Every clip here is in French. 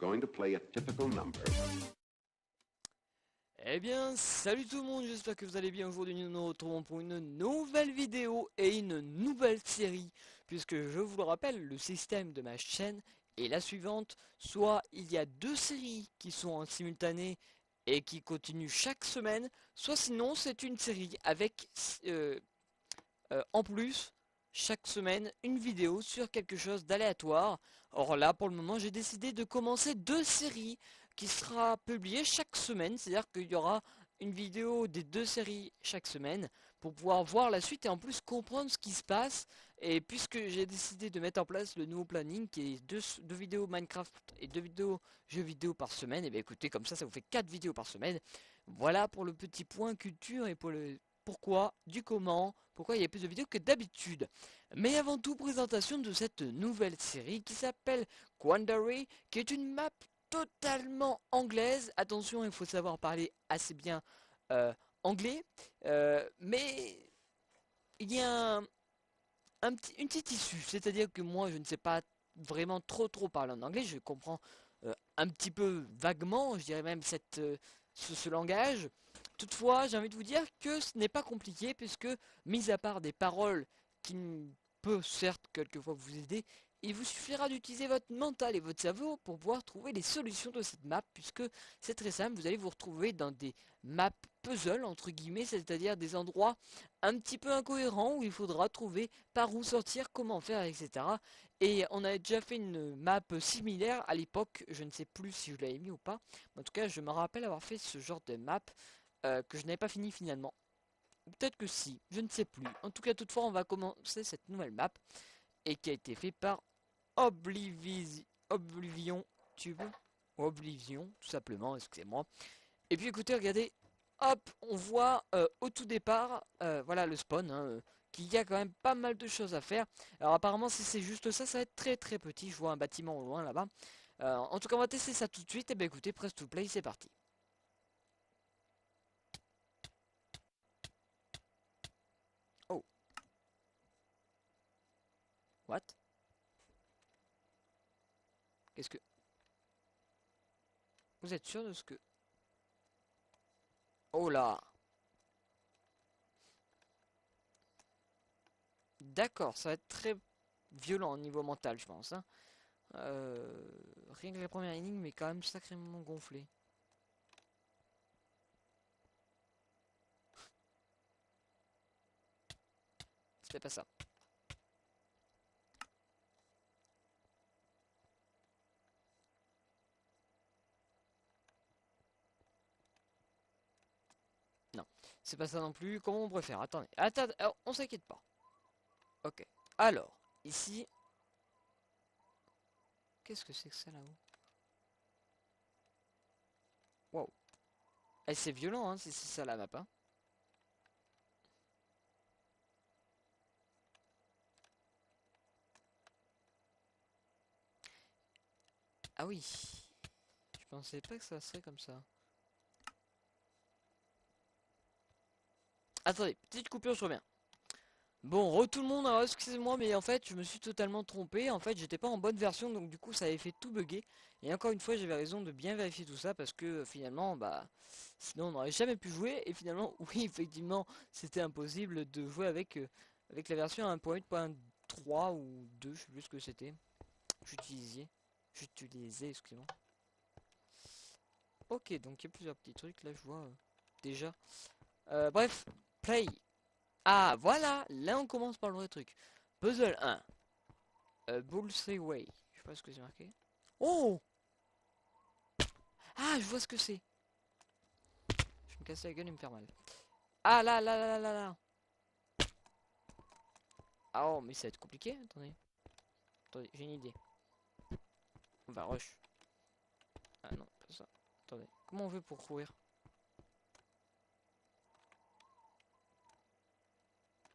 going to play a typical number. Eh bien, salut tout le monde, j'espère que vous allez bien. Aujourd'hui, nous nous retrouvons pour une nouvelle vidéo et une nouvelle série. Puisque, je vous le rappelle, le système de ma chaîne est la suivante. Soit il y a deux séries qui sont en simultané et qui continuent chaque semaine. Soit sinon, c'est une série avec, en plus, chaque semaine, une vidéo sur quelque chose d'aléatoire. Or là, pour le moment, j'ai décidé de commencer deux séries qui sera publiée chaque semaine. C'est-à-dire qu'il y aura une vidéo des deux séries chaque semaine pour pouvoir voir la suite et en plus comprendre ce qui se passe. Et puisque j'ai décidé de mettre en place le nouveau planning qui est deux vidéos Minecraft et deux vidéos jeux vidéo par semaine, et bien écoutez, comme ça vous fait 4 vidéos par semaine. Voilà pour le petit point culture et pour le pourquoi, du comment, pourquoi il y a plus de vidéos que d'habitude. Mais avant tout, présentation de cette nouvelle série qui s'appelle Quandary, qui est une map totalement anglaise. Attention, il faut savoir parler assez bien anglais, mais il y a une petite issue, c'est-à-dire que moi je ne sais pas vraiment trop parler en anglais, je comprends un petit peu vaguement, je dirais même ce langage. Toutefois, j'ai envie de vous dire que ce n'est pas compliqué puisque, mis à part des paroles qui peuvent certes quelquefois vous aider, il vous suffira d'utiliser votre mental et votre cerveau pour pouvoir trouver les solutions de cette map puisque c'est très simple, vous allez vous retrouver dans des maps puzzle entre guillemets, c'est-à-dire des endroits un petit peu incohérents où il faudra trouver par où sortir, comment faire, etc. Et on avait déjà fait une map similaire à l'époque, je ne sais plus si je l'avais mis ou pas, mais en tout cas je me rappelle avoir fait ce genre de map que je n'avais pas fini finalement. Ou peut-être que si, je ne sais plus. En tout cas, toutefois, on va commencer cette nouvelle map et qui a été fait par Oblivion Tube. Ou Oblivion, tout simplement, excusez-moi. Et puis écoutez, regardez, hop, on voit au tout départ, voilà le spawn, hein, qu'il y a quand même pas mal de choses à faire. Alors apparemment, si c'est juste ça, ça va être très petit. Je vois un bâtiment au loin là-bas. En tout cas, on va tester ça tout de suite. Et bien écoutez, press to play, c'est parti. Oh, what? Qu'est-ce que... Vous êtes sûr de ce que... Oh là! D'accord, ça va être très violent au niveau mental, je pense. Hein. Rien que la première énigme, mais quand même sacrément gonflé. C'était pas ça. Non, c'est pas ça non plus. Comment on préfère? Attendez, attends, on s'inquiète pas. Ok. Alors, ici... Qu'est-ce que c'est que ça là-haut? Wow. Eh, c'est violent, hein, si c'est ça la map, hein. Ah oui. Je pensais pas que ça serait comme ça. Attendez, petite coupure, je reviens. Bon, tout le monde, alors excusez-moi, mais en fait, je me suis totalement trompé. En fait, j'étais pas en bonne version, donc du coup, ça avait fait tout bugger. Et encore une fois, j'avais raison de bien vérifier tout ça, parce que finalement, bah, sinon, on n'aurait jamais pu jouer. Et finalement, oui, effectivement, c'était impossible de jouer avec la version 1.8.3 ou 2, je sais plus ce que c'était. J'utilisais, excusez-moi. Ok, donc il y a plusieurs petits trucs, là, je vois déjà. Bref, play. Ah, voilà, là on commence par le vrai truc. Puzzle 1. Bullseye Way. Je sais pas ce que c'est marqué. Oh! Ah, je vois ce que c'est. Je vais me casser la gueule et me faire mal. Ah, là. Ah, oh, mais ça va être compliqué. Attendez, j'ai une idée. On va rush. Ah non, pas ça. Attendez, comment on veut pour courir?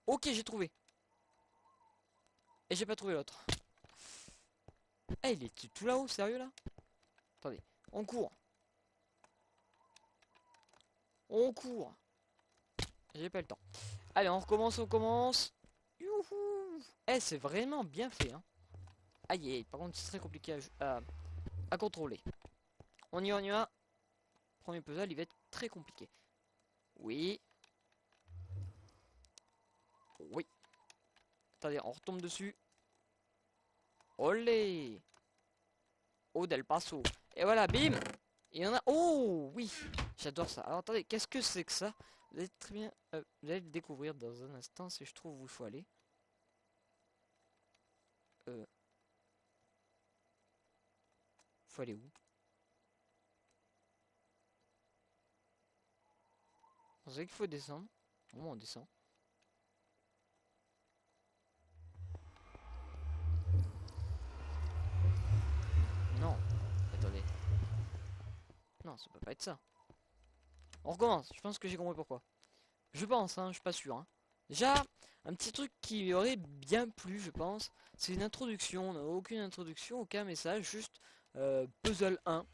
Ok, j'ai trouvé. Et j'ai pas trouvé l'autre. Ah, il est tout là-haut, sérieux là? Attendez, on court. On court. J'ai pas le temps. Allez, on recommence. Youhou! Eh, c'est vraiment bien fait, hein. Aïe, par contre, c'est très compliqué à contrôler. On y va, on y va. Premier puzzle, il va être très compliqué. Oui. Oui. Attendez, on retombe dessus. Olé. Oh, Del Paso. Et voilà, bim. Il y en a... Oh, oui. J'adore ça. Alors, attendez, qu'est-ce que c'est que ça? Vous allez très bien... vous allez le découvrir dans un instant si je trouve où il faut aller. Faut aller où? Vous savez qu'il faut descendre. Bon, on descend. Non. Attendez. Non, ça peut pas être ça. On recommence. Je pense que j'ai compris pourquoi. Je pense, hein, je suis pas sûr. Hein. Déjà, un petit truc qui aurait bien plu, je pense, c'est une introduction. On n'a aucune introduction, aucun message, juste puzzle 1.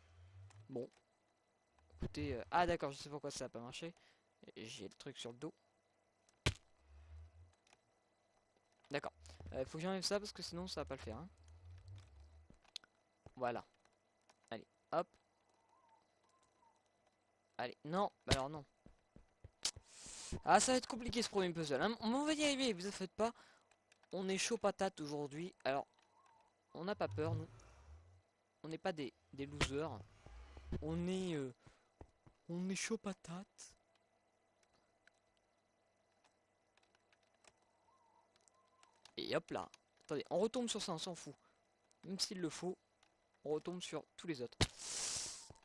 Bon, écoutez, ah d'accord, je sais pourquoi ça a pas marché. J'ai le truc sur le dos. D'accord. Faut que j'enlève ça parce que sinon ça va pas le faire. Hein. Voilà. Allez, hop. Allez, non, bah alors non. Ah, ça va être compliqué ce premier puzzle. Hein. On va y arriver, vous en faites pas. On est chaud patate aujourd'hui. Alors, on n'a pas peur, nous. On n'est pas des losers. On est... on est chaud patate. Et hop là. Attendez, on retombe sur ça, on s'en fout. Même s'il le faut, on retombe sur tous les autres.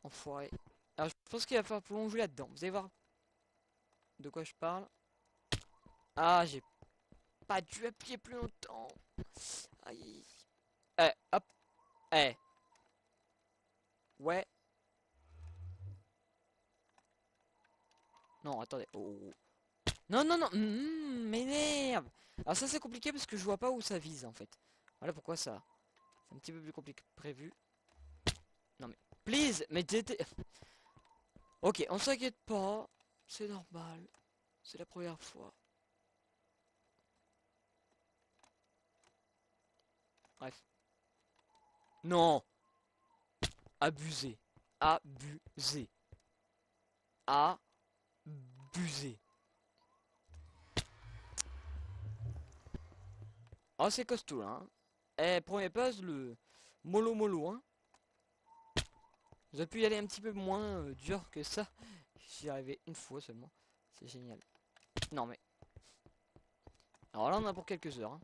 Enfoiré. Alors, je pense qu'il va falloir plonger là-dedans. Vous allez voir de quoi je parle. Ah, j'ai pas dû appuyer plus longtemps. Aïe. Eh, hop. Eh. Ouais. Non, attendez. Oh. Non, non, non. M'énerve. Alors ça, c'est compliqué parce que je vois pas où ça vise, en fait. Voilà pourquoi ça... C'est un petit peu plus compliqué que prévu. Non, mais... Please. Mais t'étais... Ok, on s'inquiète pas. C'est normal. C'est la première fois. Bref. Non. Abusé. Abusé. Abusé. Oh, c'est costaud, là. Hein. Eh, premier puzzle, mollo mollo, hein. Vous avez pu y aller un petit peu moins dur que ça. J'y arrivé une fois seulement. C'est génial. Non, mais... Alors là, on a pour quelques heures. Hein.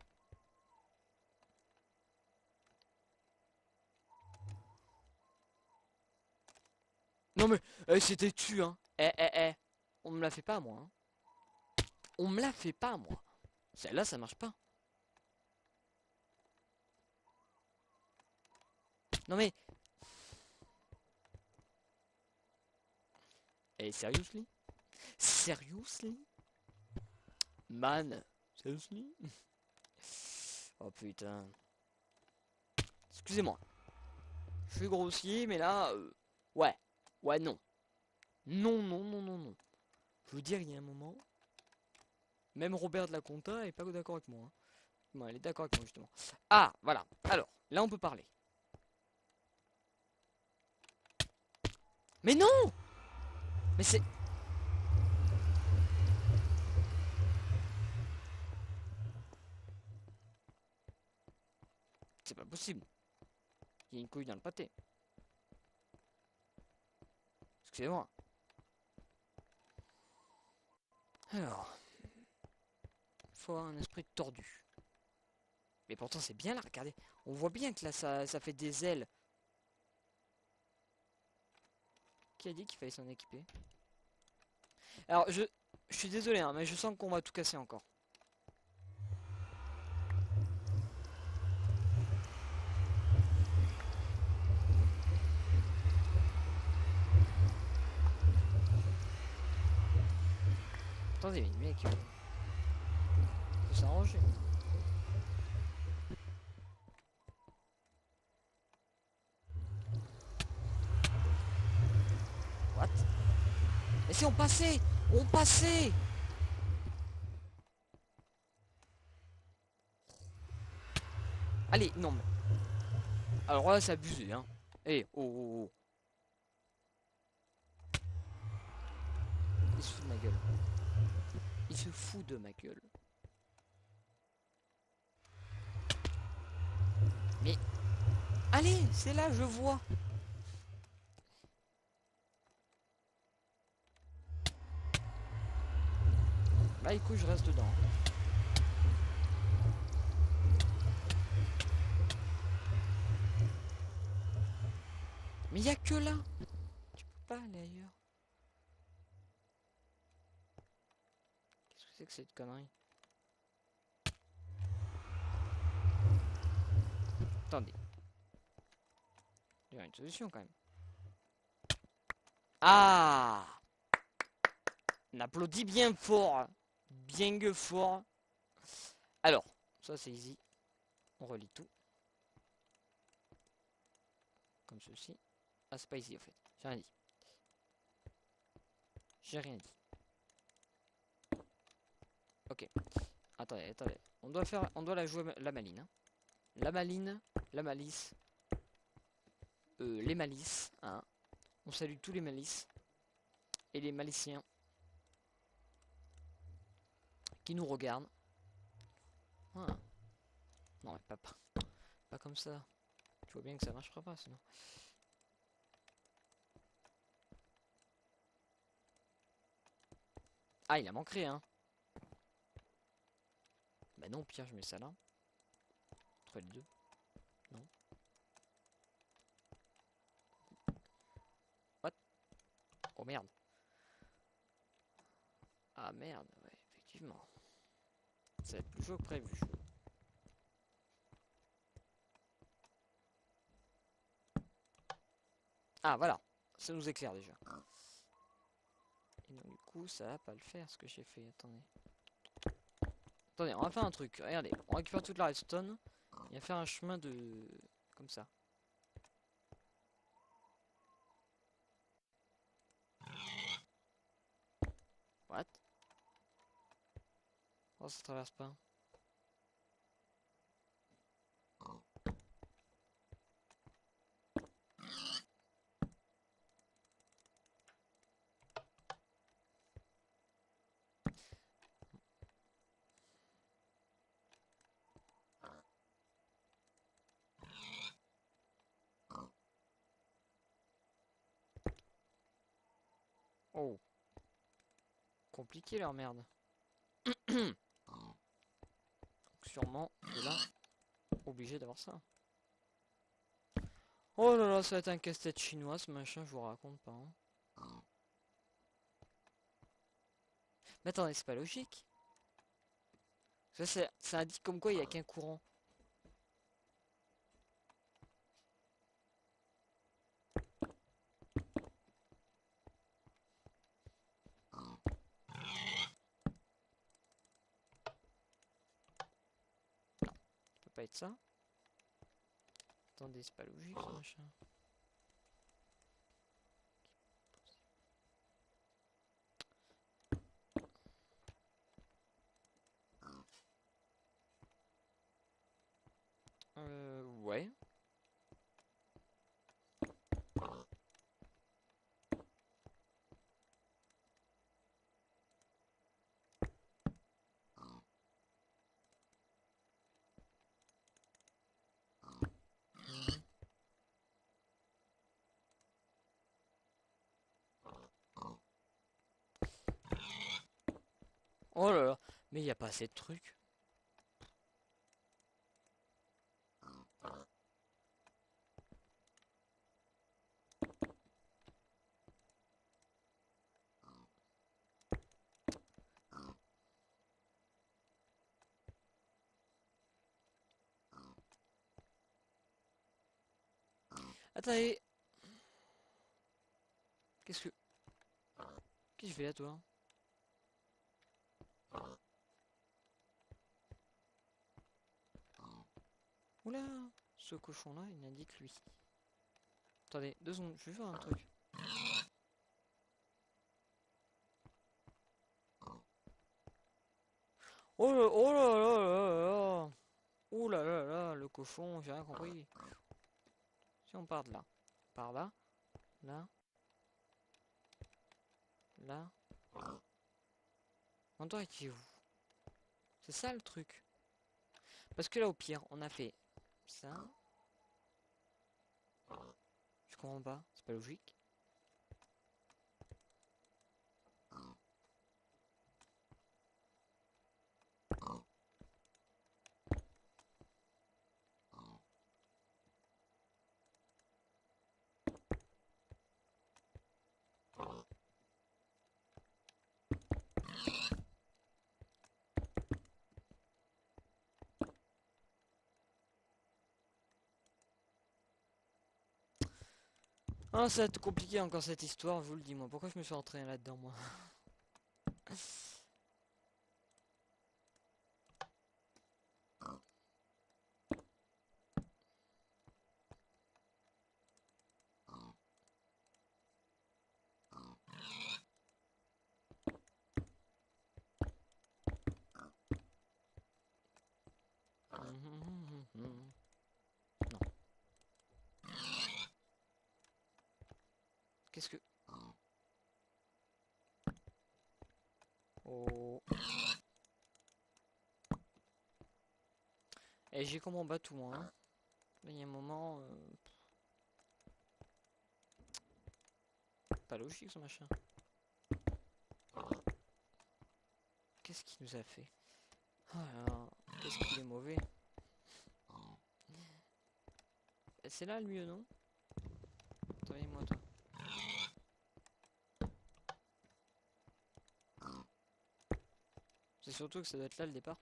Non, mais... c'était tu, hein. On me la fait pas, moi. Hein. On me la fait pas, moi. Celle-là, ça marche pas. Non, mais... Eh, seriously? Seriously? Man? Seriously? Oh, putain. Excusez-moi. Je suis grossier, mais là... ouais. Ouais, non. Non, non, non, non, non. Je veux dire, il y a un moment... Même Robert de la Conta est pas d'accord avec moi. Hein. Bon, elle est d'accord avec moi, justement. Ah, voilà. Alors, là, on peut parler. Mais non! Mais c'est... C'est pas possible. Il y a une couille dans le pâté. Excusez-moi. Alors... Faut avoir un esprit tordu. Mais pourtant, c'est bien là, regardez. On voit bien que là, ça fait des ailes. Qui a dit qu'il fallait s'en équiper? Alors, je suis désolé, hein, mais je sens qu'on va tout casser encore. Attendez, mais mec, faut s'arranger. What? Mais si on passait! On passait! Allez, non mais... Alors là, c'est abusé, hein. Eh, oh, oh, oh. gueule. Il se fout de ma gueule. Mais... Allez, c'est là, je vois. Bah écoute, je reste dedans. Mais il y a que là. Tu peux pas aller ailleurs. Qu'est-ce que c'est que cette connerie? Attendez. Il y a une solution quand même. Ah! On applaudit bien fort. Bien que fort. Alors, ça c'est easy. On relit tout. Comme ceci. Ah, c'est pas easy en fait. J'ai rien dit. J'ai rien dit. Ok. Attendez, attendez. On doit la jouer la maline. Hein. La maline, la malice. Les malices. Hein. On salue tous les malices. Et les maliciens. Qui nous regardent. Ah. Non, mais pas comme ça. Tu vois bien que ça marchera pas sinon. Ah, il a manqué, hein. Bah non, Pierre, je mets ça là. Entre les deux. Non. What? Oh merde. Ah merde, ouais, effectivement. Ça va être plus chaud que prévu. Ah voilà, ça nous éclaire déjà. Et donc du coup, ça va pas le faire ce que j'ai fait. Attendez. Attendez, on va faire un truc. Regardez, on récupère toute la redstone. Et on va faire un chemin de... Comme ça. What? Oh, ça traverse pas. Oh. Compliqué leur merde. Donc, sûrement que là, obligé d'avoir ça. Oh là là, ça va être un casse-tête chinois ce machin, je vous raconte pas. Hein. Mais attendez, c'est pas logique. Ça indique comme quoi il n'y a qu'un courant. Ça peut pas être ça. Attendez, c'est pas logique ce machin. Ouais. Oh là là, mais il n'y a pas assez de trucs. Attendez. Qu'est-ce que... Qu'est-ce que je fais là, toi? Oula, ce cochon-là, il n'indique lui. Attendez, 2 secondes, je vais faire un truc. Oh là là là là. Oh là là là, le cochon, j'ai rien compris. Si on part de là. Par là. Là. Là. comptoir est où? C'est ça le truc. Parce que là, au pire, on a fait ça. Je comprends pas, c'est pas logique. Ah, ça va être compliqué encore cette histoire, je vous le dis moi. Pourquoi je me suis entraîné là-dedans moi? Non. Qu'est-ce que... Oh. Et j'ai comment battre tout moi. Hein. Là, il y a un moment... Pas logique ce machin. Qu'est-ce qu'il nous a fait? Oh là là, qu'est-ce qu'il est mauvais. C'est là le mieux, non? Attendez-moi toi. C'est surtout que ça doit être là le départ.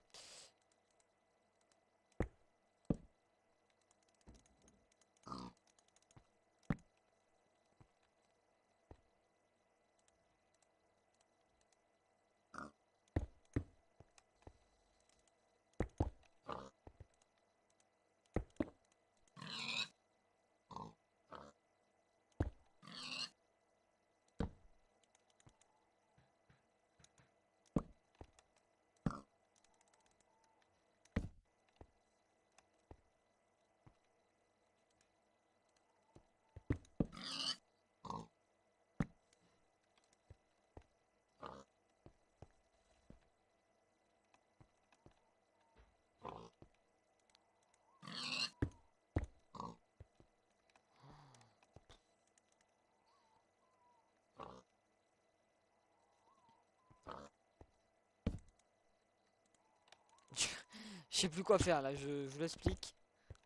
Je sais plus quoi faire là, je vous l'explique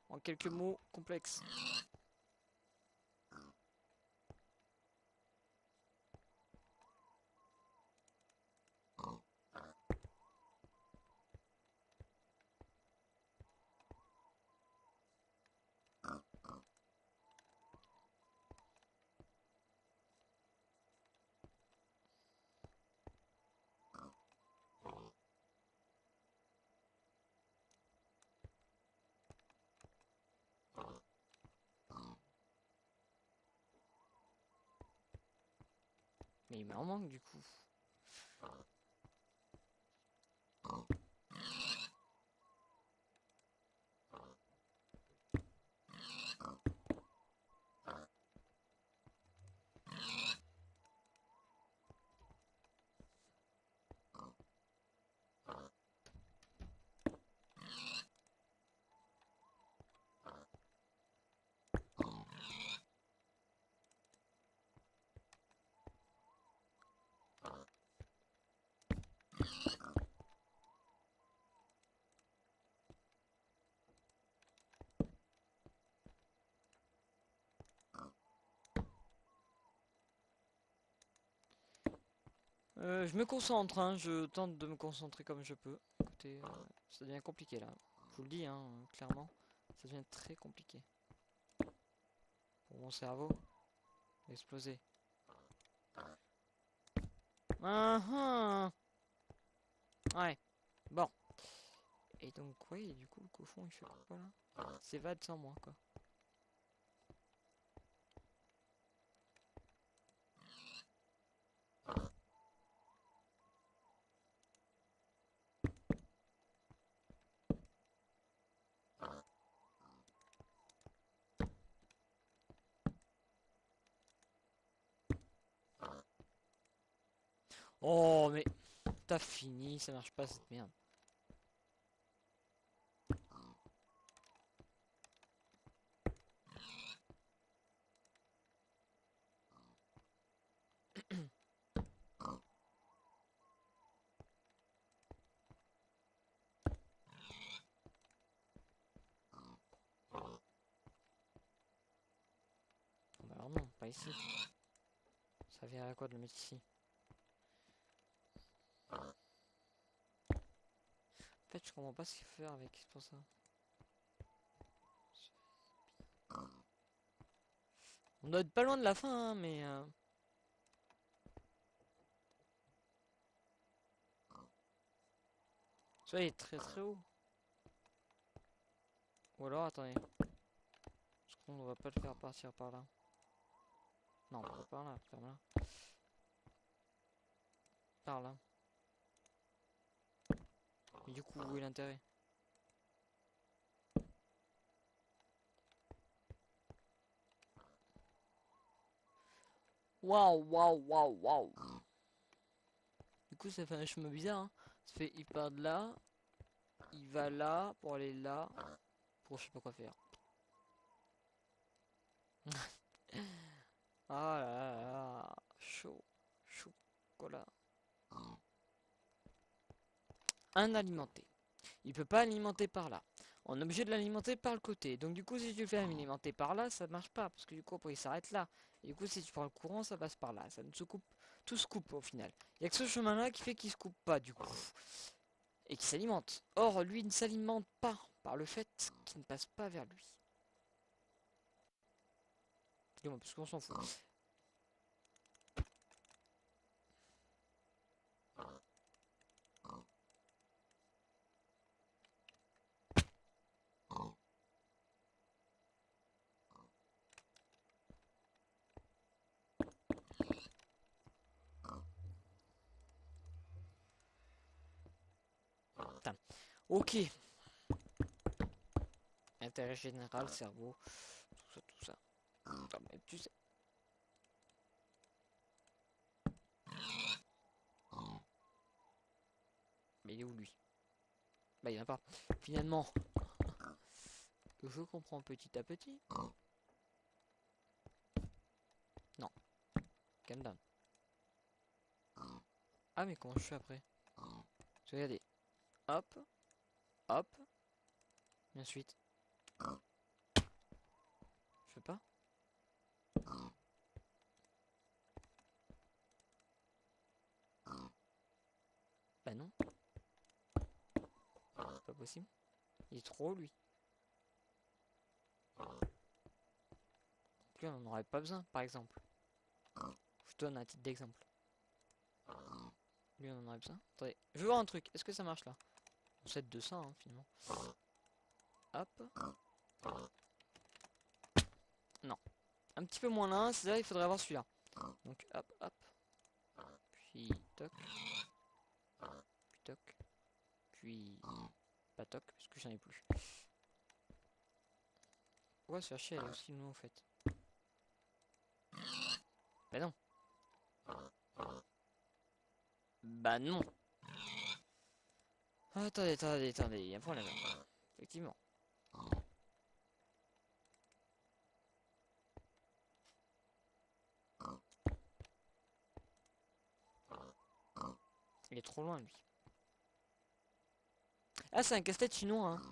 en quelques mots complexes. Mais il m'en manque du coup. Je me concentre, hein, je tente de me concentrer comme je peux. Écoutez, ça devient compliqué là. Je vous le dis, hein, clairement. Ça devient très compliqué. Pour mon cerveau, exploser. Ah, ah. Ouais, bon. Et donc, ouais, du coup, le cochon, il fait quoi là? S'évade sans moi, quoi. Oh, mais... t'as fini, ça marche pas cette merde. Bah alors non, pas ici. Ça verrait à quoi de le mettre ici? En fait, je comprends pas ce qu'il faut faire avec, c'est pour ça. On doit être pas loin de la fin, hein, mais... Ça, il est très très haut. Ou alors, attendez. Est-ce qu'on va pas le faire partir par là? Non, pas par là, par là. Par là. Mais du coup, où est l'intérêt? Waouh, waouh, waouh, waouh. Du coup, ça fait un chemin bizarre, hein. Ça fait, il part de là, il va là, pour aller là, pour je sais pas quoi faire. Ah là là là, chaud, chocolat. Un alimenté. Il peut pas alimenter par là. On est obligé de l'alimenter par le côté. Donc du coup, si tu le fais alimenter par là, ça marche pas. Parce que du coup, après, il s'arrête là. Et du coup, si tu prends le courant, ça passe par là. Ça ne se coupe. Tout se coupe au final. Il y a que ce chemin-là qui fait qu'il se coupe pas du coup. Et qui s'alimente. Or, lui ne s'alimente pas par le fait qu'il ne passe pas vers lui. Dis-moi, parce qu'on s'en fout. Putain. Ok. Intérêt général, cerveau, tout ça, tout ça. Attends, mais tu sais. Mais il est où lui? Bah il y en a pas. Finalement, je comprends petit à petit. Non, calm down. Ah mais comment je fais après? Regardez. Hop, hop. Et ensuite. Je fais pas? Bah non. C'est pas possible. Il est trop haut lui. Lui on en aurait pas besoin par exemple. Je donne un titre d'exemple. Lui on en aurait besoin. Attendez, je veux voir un truc. Est-ce que ça marche là? On set 200 hein, finalement. Hop. Non. Un petit peu moins là, c'est là il faudrait avoir celui-là. Donc hop, hop. Puis toc. Puis toc. Puis pas toc, parce que j'en ai plus. Pourquoi se faire chier elle est aussi loin au fait? Bah non. Bah non. Attendez, attendez, attendez, il y a un problème. Effectivement. Il est trop loin lui. Ah c'est un casse-tête chinois hein.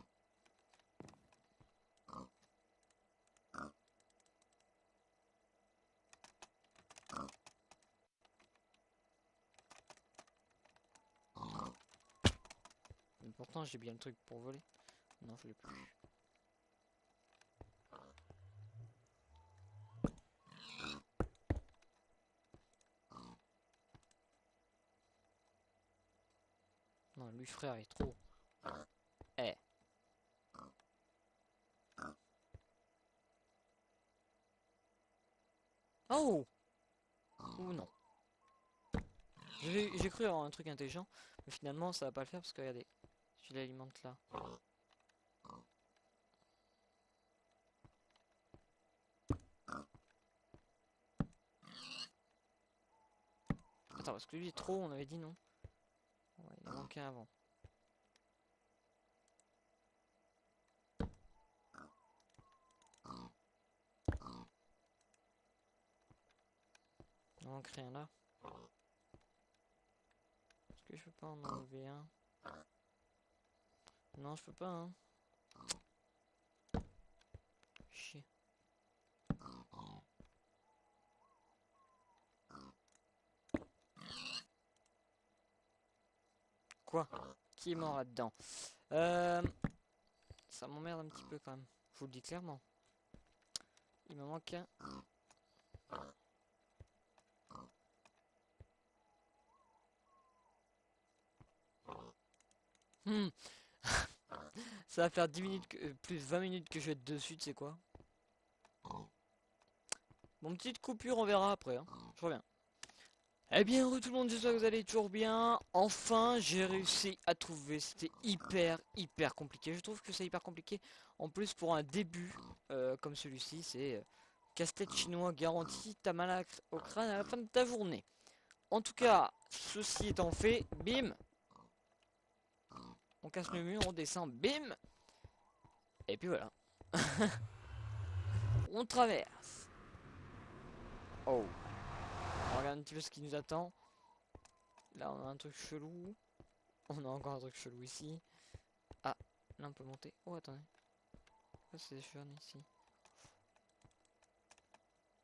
Mais pourtant j'ai bien le truc pour voler. Non je l'ai plus. Non lui frère il est trop. Eh. Oh. Ou non. J'ai cru avoir un truc intelligent. Mais finalement ça va pas le faire parce que regardez. Je l'alimente là. Attends parce que lui est trop on avait dit non. Il manquait un avant. Il manque rien là. Est-ce que je peux pas en enlever un? Non, je peux pas, hein. Chier. Quoi? Qui est mort là-dedans? Ça m'emmerde un petit peu quand même. Je vous le dis clairement. Il me manque un. Hmm. Ça va faire 10 minutes que, plus 20 minutes que je vais être dessus, tu sais quoi? Bon, petite coupure, on verra après, hein. Je reviens. Eh bien, tout le monde, j'espère que vous allez toujours bien. Enfin, j'ai réussi à trouver. C'était hyper compliqué. Je trouve que c'est hyper compliqué. En plus, pour un début comme celui-ci, c'est casse-tête chinois garanti. T'as mal au crâne à la fin de ta journée. En tout cas, ceci étant fait, bim. On casse le mur, on descend, bim. Et puis voilà. On traverse. Oh. On regarde un petit peu ce qui nous attend. Là, on a un truc chelou. On a encore un truc chelou ici. Ah, là on peut monter. Oh, attendez. Pourquoi c'est jaune ici?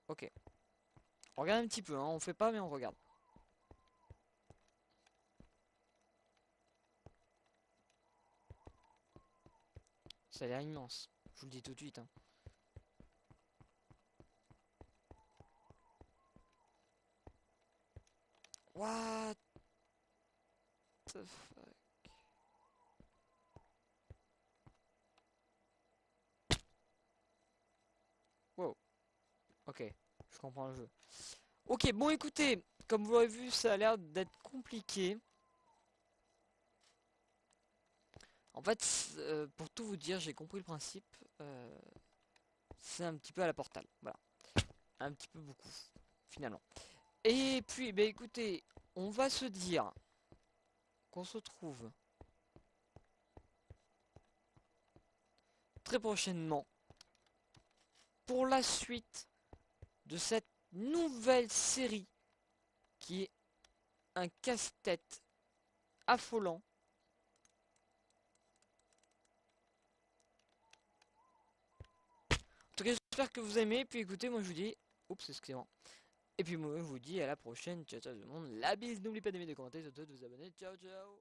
Ok. On regarde un petit peu, hein. On fait pas, mais on regarde. Ça a l'air immense. Je vous le dis tout de suite, hein. What the fuck? Wow. Ok. Je comprends le jeu. Ok, bon écoutez. Comme vous l'avez vu, ça a l'air d'être compliqué. En fait, pour tout vous dire, j'ai compris le principe. C'est un petit peu à la Portal. Voilà. Un petit peu beaucoup, finalement. Et puis, bah écoutez, on va se dire qu'on se retrouve très prochainement pour la suite de cette nouvelle série qui est un casse-tête affolant. En tout cas, j'espère que vous aimez. Puis écoutez, moi je vous dis, oups, excusez-moi. Et puis moi je vous dis à la prochaine. Ciao ciao tout le monde. La bise. N'oubliez pas d'aimer, de commenter, surtout de vous abonner. Ciao ciao.